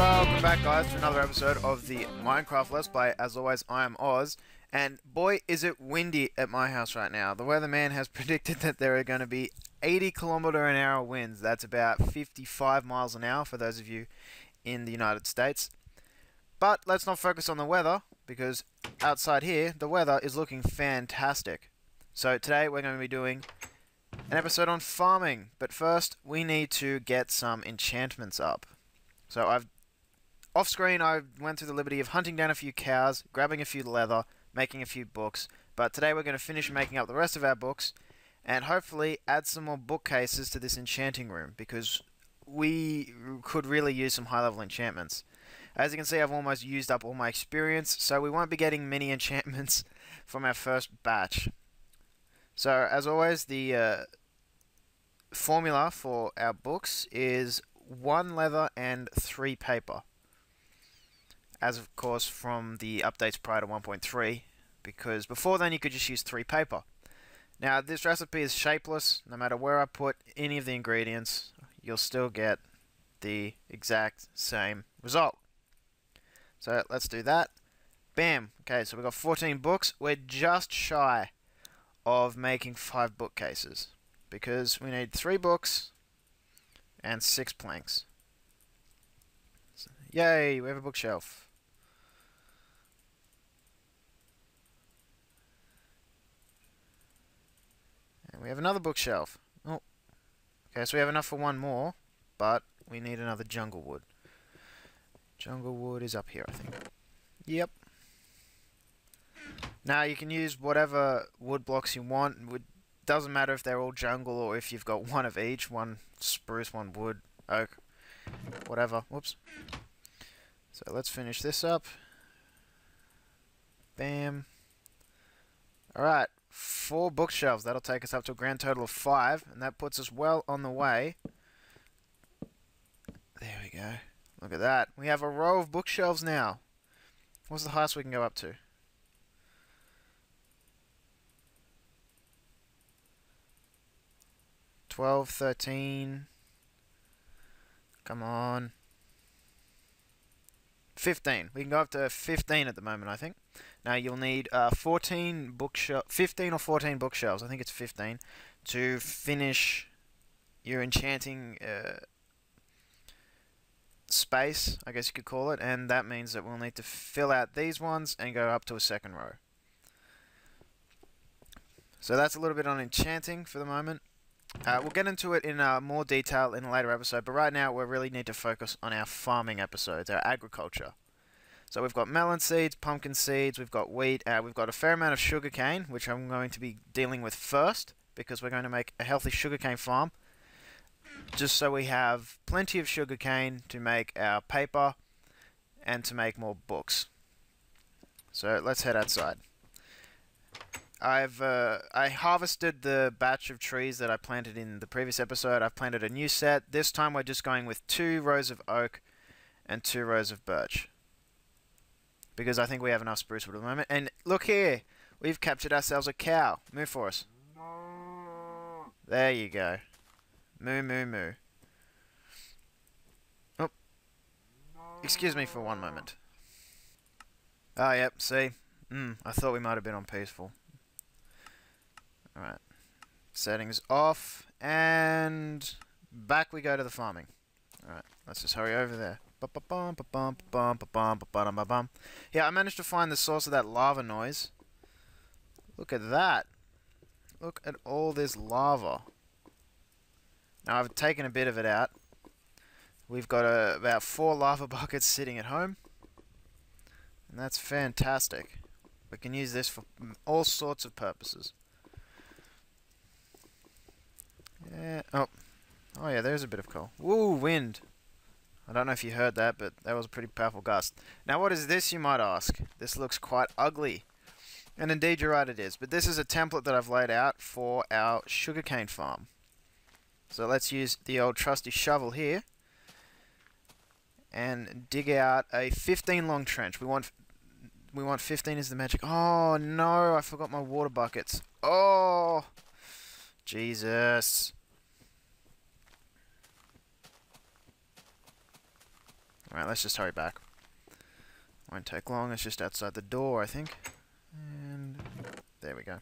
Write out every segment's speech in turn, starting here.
Welcome back, guys, to another episode of the Minecraft Let's Play. As always, I am Oz, and boy is it windy at my house right now. The weatherman has predicted that there are going to be 80km/h winds. That's about 55 miles an hour for those of you in the United States. But let's not focus on the weather, because outside here, the weather is looking fantastic. So today we're going to be doing an episode on farming, but first we need to get some enchantments up. So off screen I went through the liberty of hunting down a few cows, grabbing a few leather, making a few books, but today we're going to finish making up the rest of our books and hopefully add some more bookcases to this enchanting room, because we could really use some high level enchantments. As you can see, I've almost used up all my experience, so we won't be getting many enchantments from our first batch. So as always, the formula for our books is 1 leather and 3 paper, as of course from the updates prior to 1.3, because before then you could just use 3 paper. Now this recipe is shapeless. No matter where I put any of the ingredients, you'll still get the exact same result. So let's do that. Bam. Okay, so we've got 14 books. We're just shy of making 5 bookcases, because we need 3 books and 6 planks. So, yay, we have a bookshelf. And we have another bookshelf. Oh, okay, so we have enough for 1 more, but we need another jungle wood. Jungle wood is up here, I think. Yep. Now you can use whatever wood blocks you want. It doesn't matter if they're all jungle or if you've got 1 of each. 1 spruce, 1 wood, oak, whatever. Whoops. So let's finish this up. Bam. Alright, 4 bookshelves. That'll take us up to a grand total of 5, and that puts us well on the way. There we go. Look at that. We have a row of bookshelves now. What's the highest we can go up to? 12, 13. Come on. 15. We can go up to 15 at the moment, I think. Now you'll need 15 or 14 bookshelves. I think it's 15 to finish your enchanting space, I guess you could call it, and that means that we'll need to fill out these ones and go up to a second row. So that's a little bit on enchanting for the moment. We'll get into it in more detail in a later episode, but right now we really need to focus on our farming episodes, our agriculture. So we've got melon seeds, pumpkin seeds, we've got wheat, we've got a fair amount of sugarcane, which I'm going to be dealing with first, because we're going to make a healthy sugarcane farm, just so we have plenty of sugarcane to make our paper and to make more books. So let's head outside. I harvested the batch of trees that I planted in the previous episode. I've planted a new set. This time we're just going with 2 rows of oak and 2 rows of birch, because I think we have enough spruce wood at the moment. And look here, we've captured ourselves a cow. Move for us. There you go. Moo moo moo. Oh, excuse me for 1 moment. Oh yep, see, I thought we might have been on peaceful. Alright, settings off, and back we go to the farming. Alright, let's just hurry over there. Yeah, I managed to find the source of that lava noise. Look at that. Look at all this lava. Now I've taken a bit of it out. We've got about 4 lava buckets sitting at home, and that's fantastic. We can use this for all sorts of purposes. Yeah. Oh yeah, there's a bit of coal. Woo, wind. I don't know if you heard that, but that was a pretty powerful gust. Now what is this, you might ask? This looks quite ugly. And indeed you're right, it is. But this is a template that I've laid out for our sugarcane farm. So let's use the old trusty shovel here and dig out a 15 long trench. We want 15 is the magic. Oh no, I forgot my water buckets. Oh, Jesus. Alright, let's just hurry back. Won't take long, it's just outside the door, I think. And there we go.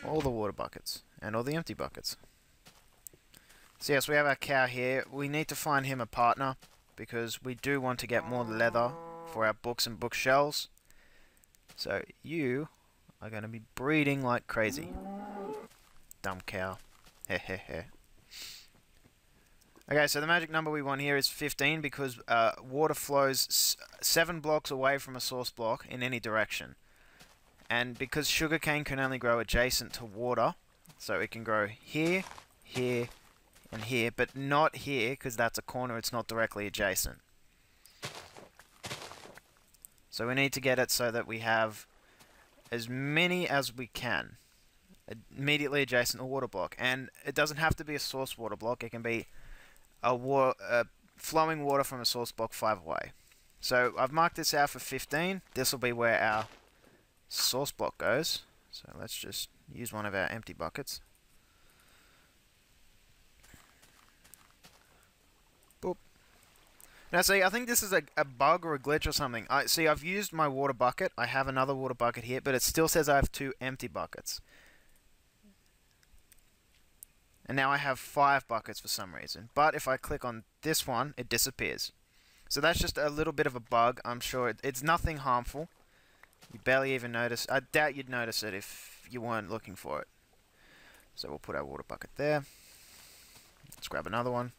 All the water buckets. And all the empty buckets. So yes, we have our cow here. We need to find him a partner, because we do want to get more leather for our books and bookshelves. So you are going to be breeding like crazy. Dumb cow. Hehehe. Okay, so the magic number we want here is 15 because water flows 7 blocks away from a source block in any direction. And because sugarcane can only grow adjacent to water, so it can grow here, here, and here, but not here because that's a corner, it's not directly adjacent. So we need to get it so that we have as many as we can immediately adjacent to a water block. And it doesn't have to be a source water block, it can be flowing water from a source block 5 away. So I've marked this out for 15. This will be where our source block goes. So let's just use one of our empty buckets. Boop. Now see, I think this is a bug or a glitch or something. I've used my water bucket. I have another water bucket here, but it still says I have 2 empty buckets. And now I have 5 buckets for some reason. But if I click on this one, it disappears. So that's just a little bit of a bug. I'm sure it's nothing harmful. You barely even notice. I doubt you'd notice it if you weren't looking for it. So we'll put our water bucket there. Let's grab another one.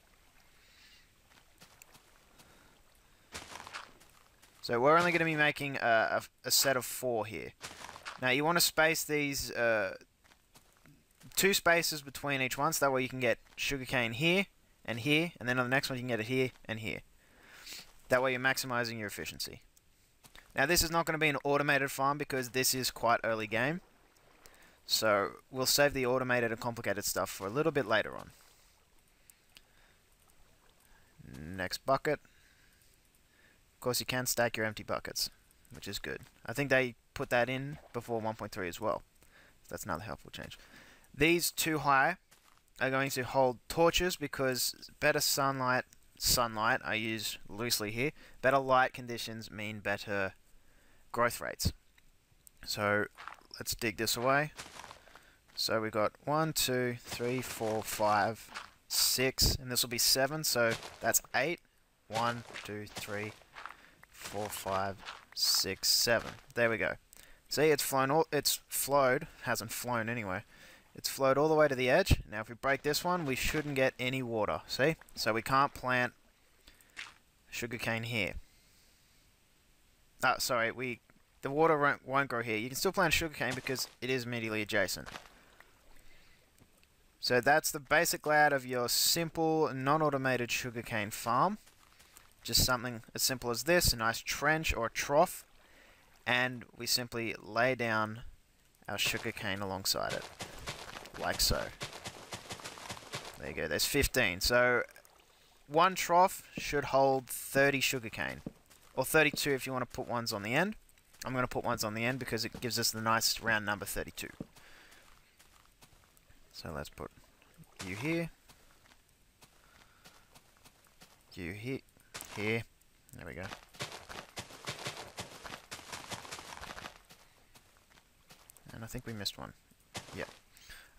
So we're only going to be making a set of 4 here. Now you want to space these 2 spaces between each one, so that way you can get sugarcane here, and then on the next one you can get it here and here. That way you're maximizing your efficiency. Now this is not going to be an automated farm because this is quite early game. So we'll save the automated and complicated stuff for a little bit later on. Next bucket. Of course you can stack your empty buckets, which is good. I think they put that in before 1.3 as well. That's another helpful change. These 2 high are going to hold torches because better sunlight I use loosely here, better light conditions mean better growth rates. So let's dig this away. So we've got 1, 2, 3, 4, 5, 6, and this will be 7, so that's 8. 1, 2, 3, 4, 5, 6, 7. There we go. See, it's flowed, hasn't flown anyway. It's flowed all the way to the edge. Now if we break this one, we shouldn't get any water. See? So we can't plant sugarcane here. Sorry, the water won't grow here. You can still plant sugarcane because it is immediately adjacent. So that's the basic layout of your simple, non-automated sugarcane farm. Just something as simple as this, a nice trench or trough. And we simply lay down our sugarcane alongside it. Like so. There you go, there's 15. So, one trough should hold 30 sugarcane. Or 32 if you want to put ones on the end. I'm going to put ones on the end because it gives us the nice round number 32. So let's put you here. You here. Here. There we go. And I think we missed one. Yep.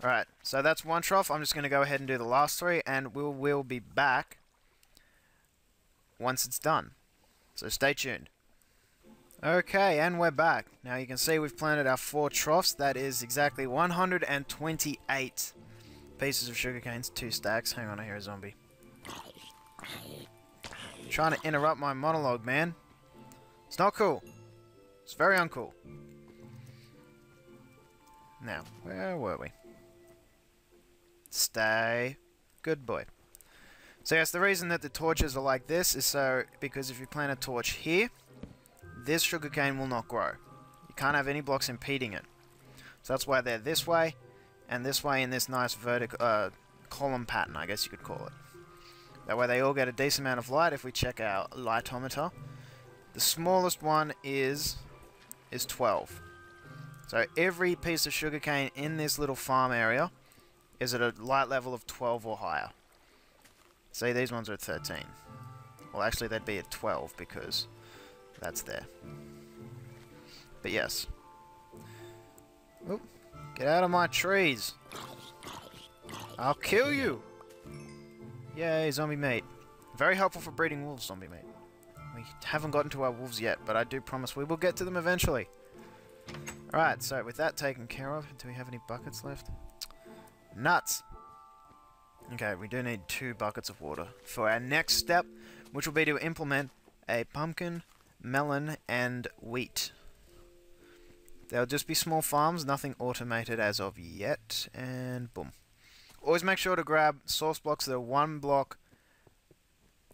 Alright, so that's one trough. I'm just going to go ahead and do the last 3, and we'll be back once it's done. So stay tuned. Okay, and we're back. Now you can see we've planted our 4 troughs. That is exactly 128 pieces of sugarcane, 2 stacks. Hang on, I hear a zombie. Trying to interrupt my monologue, man. It's not cool. It's very uncool. Now, where were we? Stay. Good boy. So yes, the reason that the torches are like this is because if you plant a torch here, this sugarcane will not grow. You can't have any blocks impeding it. So that's why they're this way, and this way in this nice vertical column pattern, I guess you could call it. That way they all get a decent amount of light. If we check our lightometer, the smallest one is 12. So every piece of sugarcane in this little farm area is at a light level of 12 or higher. See, these ones are at 13. Well, actually, they'd be at 12 because that's there. But yes. Oop. Get out of my trees! I'll kill you! Yay, zombie meat. Very helpful for breeding wolves, zombie meat. We haven't gotten to our wolves yet, but I do promise we will get to them eventually. Alright, so with that taken care of, do we have any buckets left? Nuts! Okay, we do need 2 buckets of water for our next step, which will be to implement a pumpkin, melon, and wheat. There'll just be small farms, nothing automated as of yet, and boom. Always make sure to grab source blocks that are 1 block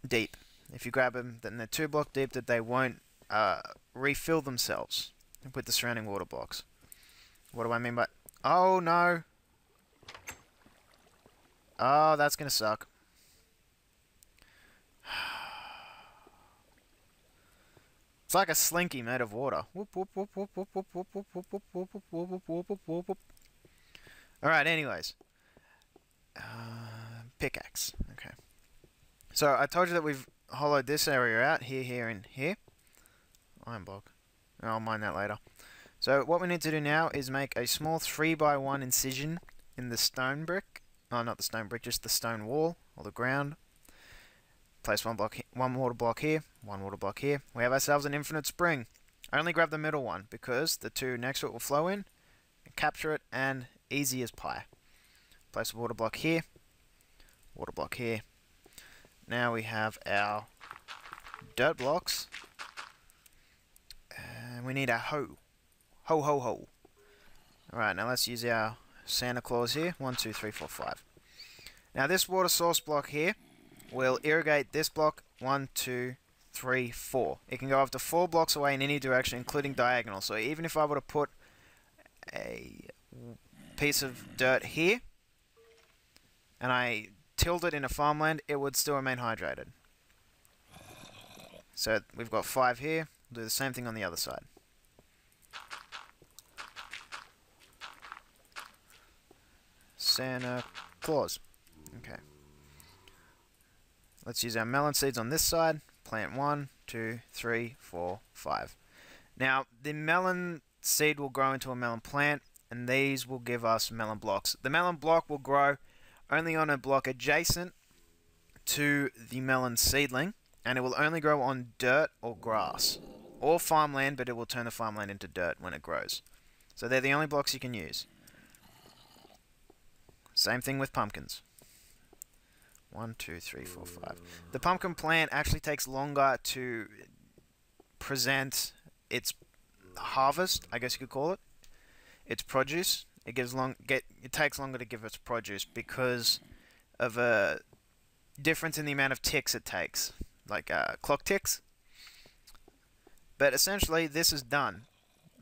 deep. If you grab them, then they're 2 block deep, that they won't refill themselves with the surrounding water blocks. What do I mean by... Oh, no! Oh, that's gonna suck. It's like a slinky made of water. Alright, anyways. Pickaxe. Okay. So, I told you that we've hollowed this area out. Here, here, and here. Iron block. I'll mine that later. So, what we need to do now is make a small 3x1 incision in the stone brick. Oh, not the stone brick, just the stone wall, or the ground. Place one water block here, 1 water block here. We have ourselves an infinite spring. I only grab the middle one, because the 2 next to it will flow in, capture it, and easy as pie. Place a water block here, water block here. Now we have our dirt blocks. And we need our hoe. Ho, ho, ho. Alright, now let's use our Santa Claus here. 1, 2, 3, 4, 5. Now this water source block here will irrigate this block 1, 2, 3, 4. It can go up to 4 blocks away in any direction, including diagonal. So even if I were to put a piece of dirt here, and I tilled it in a farmland, it would still remain hydrated. So we've got 5 here. We'll do the same thing on the other side. Santa Claus. Okay. Let's use our melon seeds on this side. Plant 1, 2, 3, 4, 5. Now, the melon seed will grow into a melon plant, and these will give us melon blocks. The melon block will grow only on a block adjacent to the melon seedling, and it will only grow on dirt or grass, or farmland, but it will turn the farmland into dirt when it grows. So they're the only blocks you can use. Same thing with pumpkins. 1, 2, 3, 4, 5. The pumpkin plant actually takes longer to present its harvest, I guess you could call it. Its produce. It takes longer to give its produce because of a difference in the amount of ticks it takes, like clock ticks. But essentially, this is done.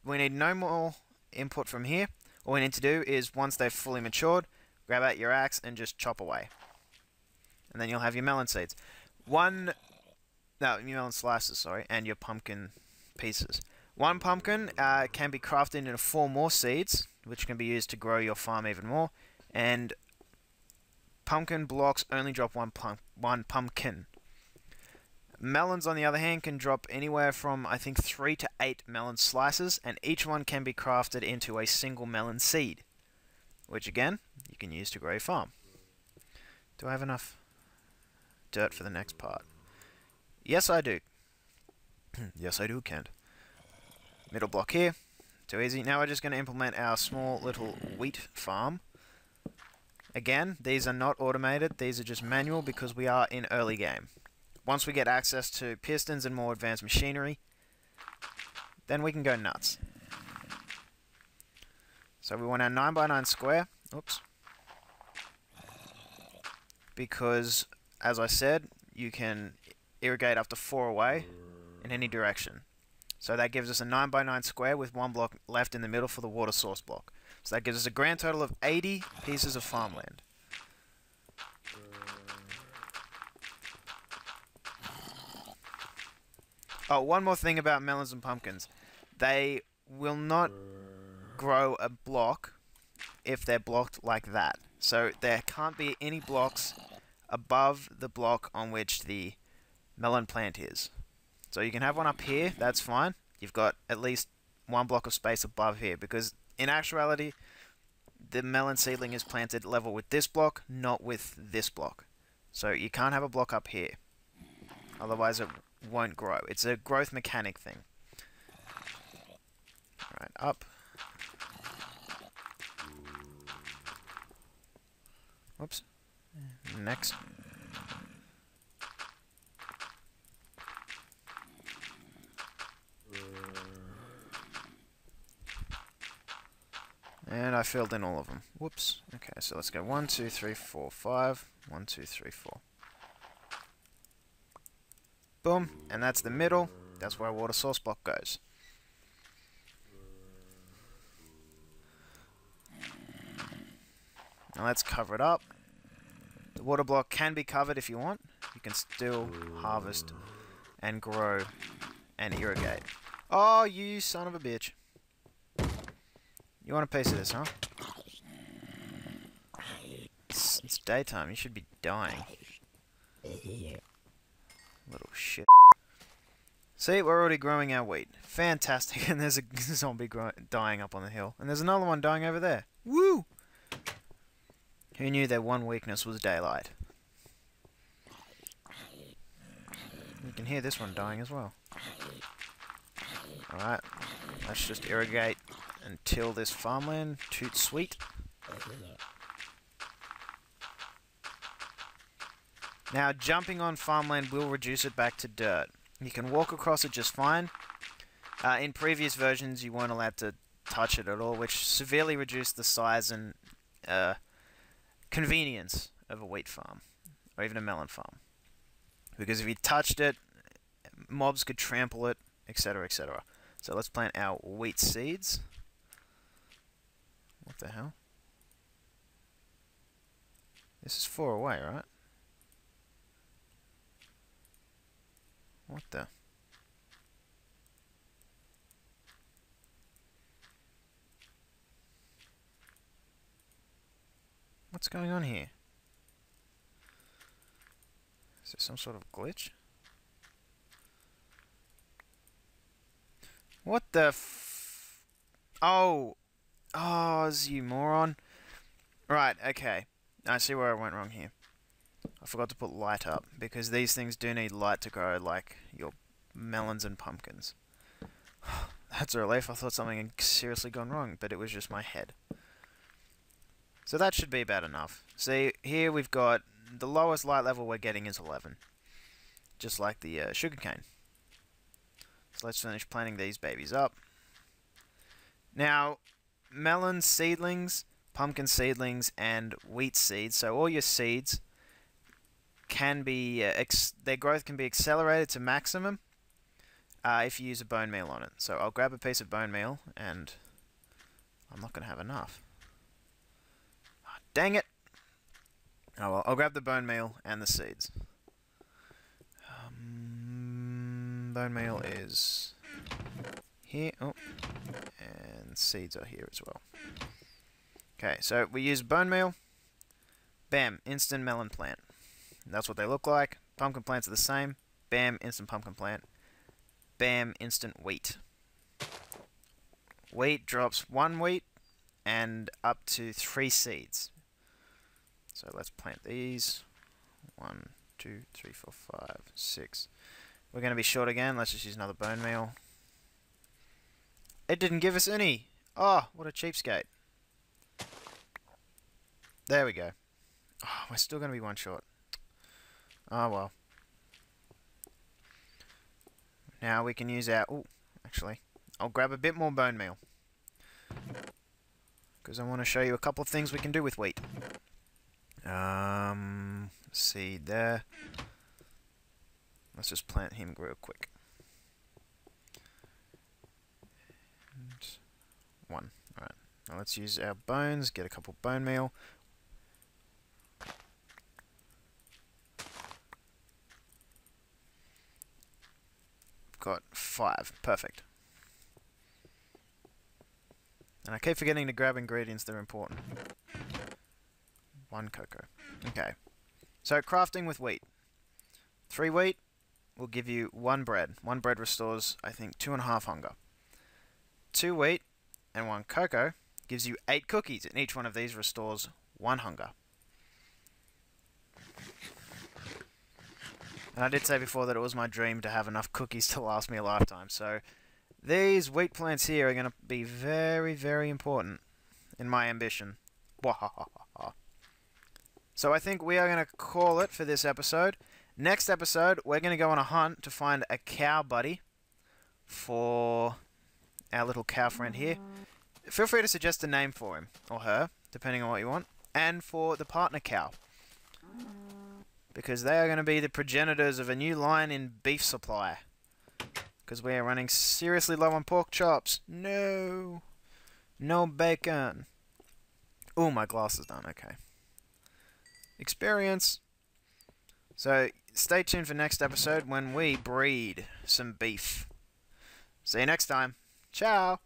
We need no more input from here. All we need to do is, once they've fully matured, grab out your axe and just chop away. And then you'll have your melon seeds. Your melon slices, sorry, and your pumpkin pieces. 1 pumpkin can be crafted into 4 more seeds, which can be used to grow your farm even more. And pumpkin blocks only drop 1 pumpkin. Melons, on the other hand, can drop anywhere from, I think, 3 to 8 melon slices, and each one can be crafted into a single melon seed, which, again, you can use to grow your farm. Do I have enough dirt for the next part? Yes, I do. Yes, I do, Kent. Middle block here. Too easy. Now we're just going to implement our small little wheat farm. Again, these are not automated. These are just manual because we are in early game. Once we get access to pistons and more advanced machinery, then we can go nuts. So we want our 9x9 square. Oops. Because, as I said, you can irrigate up to 4 away in any direction. So that gives us a 9x9 square with 1 block left in the middle for the water source block. So that gives us a grand total of 80 pieces of farmland. Oh, one more thing about melons and pumpkins. They will not grow a block if they're blocked like that. So there can't be any blocks above the block on which the melon plant is. So you can have one up here, that's fine. You've got at least one block of space above here, because in actuality, the melon seedling is planted level with this block, not with this block. So you can't have a block up here. Otherwise it won't grow. It's a growth mechanic thing. Alright, up. Whoops. Next. And I filled in all of them. Whoops. Okay, so let's go 1, 2, 3, 4, 5. 1, 2, 3, 4. Boom. And that's the middle. That's where our water source block goes. Now let's cover it up. The water block can be covered if you want. You can still harvest and grow and irrigate. Oh, you son of a bitch. You want a piece of this, huh? It's daytime. You should be dying. Little shit. See, we're already growing our wheat. Fantastic. And there's a zombie dying up on the hill. And there's another one dying over there. Woo! Who knew their one weakness was daylight? You can hear this one dying as well. Alright. Let's just irrigate and till this farmland. Toot sweet. Now, jumping on farmland will reduce it back to dirt. You can walk across it just fine. In previous versions, you weren't allowed to touch it at all, which severely reduced the size and convenience of a wheat farm, or even a melon farm. Because if you touched it, mobs could trample it, etc., etc. So let's plant our wheat seeds. What the hell? This is 4 away, right? What the? What's going on here? Is there some sort of glitch? What the f... Oh! Oz, you moron. Right, okay. I see where I went wrong here. I forgot to put light up, because these things do need light to grow, like your melons and pumpkins. That's a relief. I thought something had seriously gone wrong, but it was just my head. So that should be bad enough. See, here we've got the lowest light level we're getting is 11. Just like the sugarcane. So let's finish planting these babies up. Now, melon seedlings, pumpkin seedlings, and wheat seeds, so all your seeds can be, their growth can be accelerated to maximum if you use a bone meal on it. So I'll grab a piece of bone meal, and I'm not going to have enough. Dang it! Oh well, I'll grab the bone meal and the seeds. Bone meal is here. Oh, and seeds are here as well. Okay, so we use bone meal. Bam, instant melon plant. That's what they look like. Pumpkin plants are the same. Bam, instant pumpkin plant. Bam, instant wheat. Wheat drops 1 wheat and up to 3 seeds. So let's plant these. 1, 2, 3, 4, 5, 6. We're going to be short again. Let's just use another bone meal. It didn't give us any. Oh, what a cheapskate. There we go. Oh, we're still going to be 1 short. Oh well. Now we can use our... Oh, actually, I'll grab a bit more bone meal. Because I want to show you a couple of things we can do with wheat. Seed there. Let's just plant him real quick. And 1. Alright. Now let's use our bones, get a couple bone meal. Got 5. Perfect. And I keep forgetting to grab ingredients that are important. 1 cocoa. Okay. So crafting with wheat. 3 wheat, will give you 1 bread. 1 bread restores, I think, 2.5 hunger. 2 wheat and 1 cocoa gives you 8 cookies, and each one of these restores 1 hunger. And I did say before that it was my dream to have enough cookies to last me a lifetime, so these wheat plants here are going to be very, very important in my ambition. So I think we are going to call it for this episode. Next episode, we're going to go on a hunt to find a cow buddy for our little cow friend here. Feel free to suggest a name for him, or her, depending on what you want. And for the partner cow, because they are going to be the progenitors of a new line in beef supply. Because we are running seriously low on pork chops. No. No bacon. Ooh, my glass is done. Okay. Experience. So, stay tuned for next episode when we breed some beef. See you next time. Ciao.